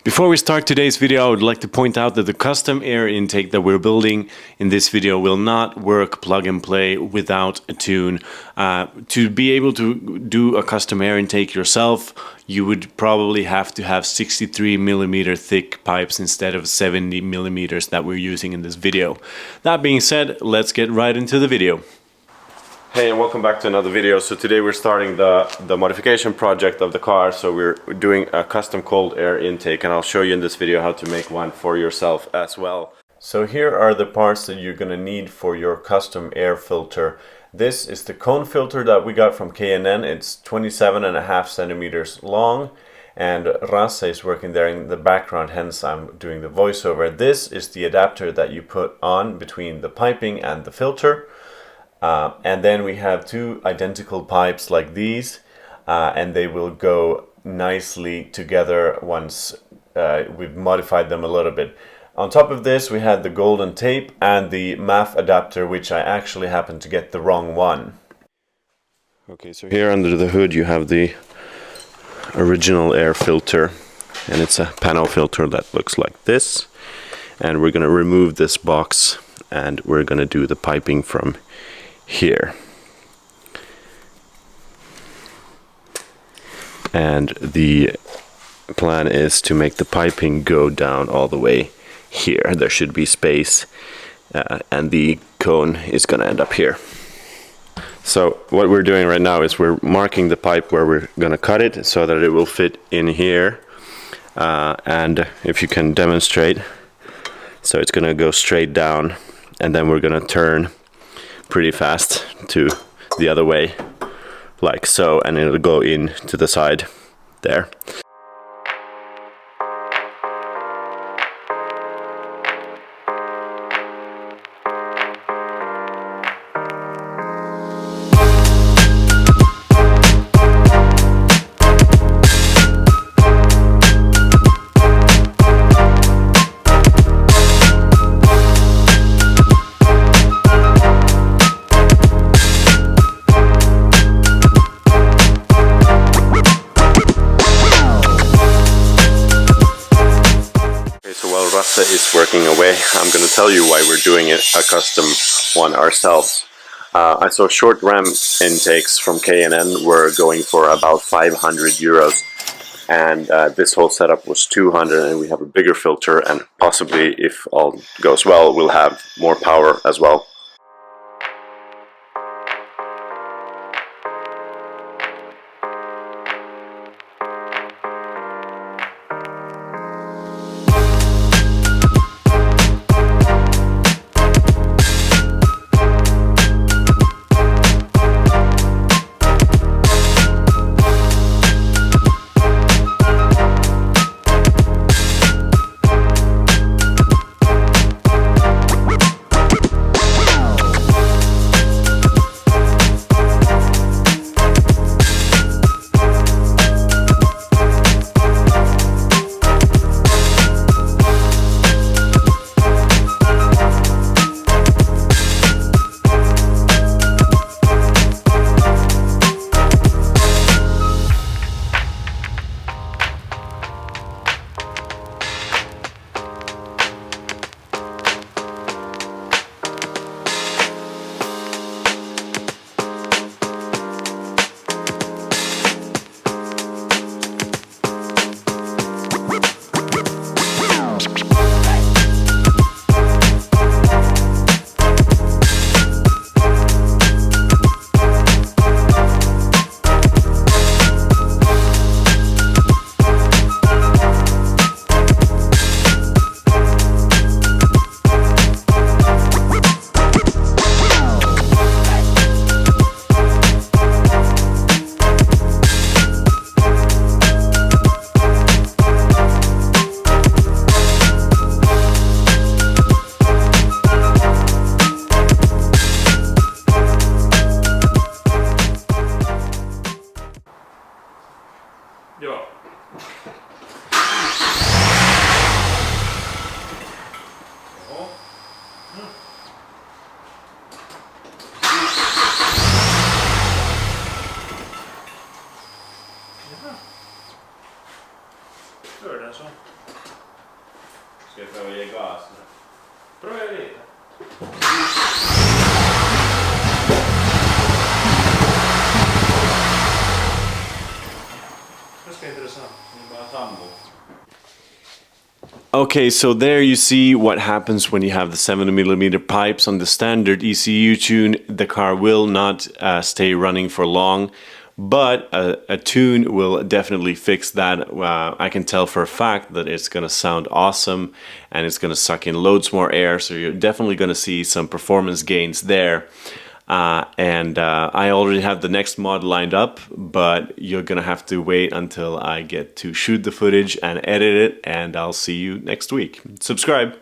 Before we start today's video, I would like to point out that the custom air intake that we're building in this video will not work plug and play without a tune. To be able to do a custom air intake yourself, you would probably have to have 63mm thick pipes instead of 70mm that we're using in this video. That being said, let's get right into the video. Hey, and welcome back to another video. So today we're starting the modification project of the car. So we're doing a custom cold air intake, and I'll show you in this video how to make one for yourself as well. So here are the parts that you're gonna need for your custom air filter. This is the cone filter that we got from K&N. It's 27.5 centimeters long, and Rasse is working there in the background, hence I'm doing the voiceover. This is the adapter that you put on between the piping and the filter. And then we have two identical pipes like these, and they will go nicely together once we've modified them a little bit. On top of this, we had the golden tape and the MAF adapter, which I actually happened to get the wrong one. Okay, so here under the hood you have the original air filter, and it's a panel filter that looks like this. And we're going to remove this box, and we're going to do the piping from here. And the plan is to make the piping go down all the way here. There should be space, and the cone is going to end up here. So what we're doing right now is we're marking the pipe where we're going to cut it so that it will fit in here. And if you can demonstrate, so it's going to go straight down, and then we're going to turn pretty fast to the other way, like so, and it'll go in to the side there. Rasse is working away. I'm going to tell you why we're doing it a custom one ourselves. I saw short ram intakes from K&N were going for about 500 euros, and this whole setup was 200, and we have a bigger filter, and possibly, if all goes well, we'll have more power as well. Ja. Gör den så. Ska jag pröva ge gas? Pröva lite. Ganska intressant. Det är bara sambo. Okay, so there you see what happens when you have the 7mm pipes on the standard ECU tune. The car will not stay running for long, but a tune will definitely fix that. I can tell for a fact that it's going to sound awesome and it's going to suck in loads more air, so you're definitely going to see some performance gains there. I already have the next mod lined up, but you're gonna have to wait until I get to shoot the footage and edit it, and I'll see you next week. Subscribe!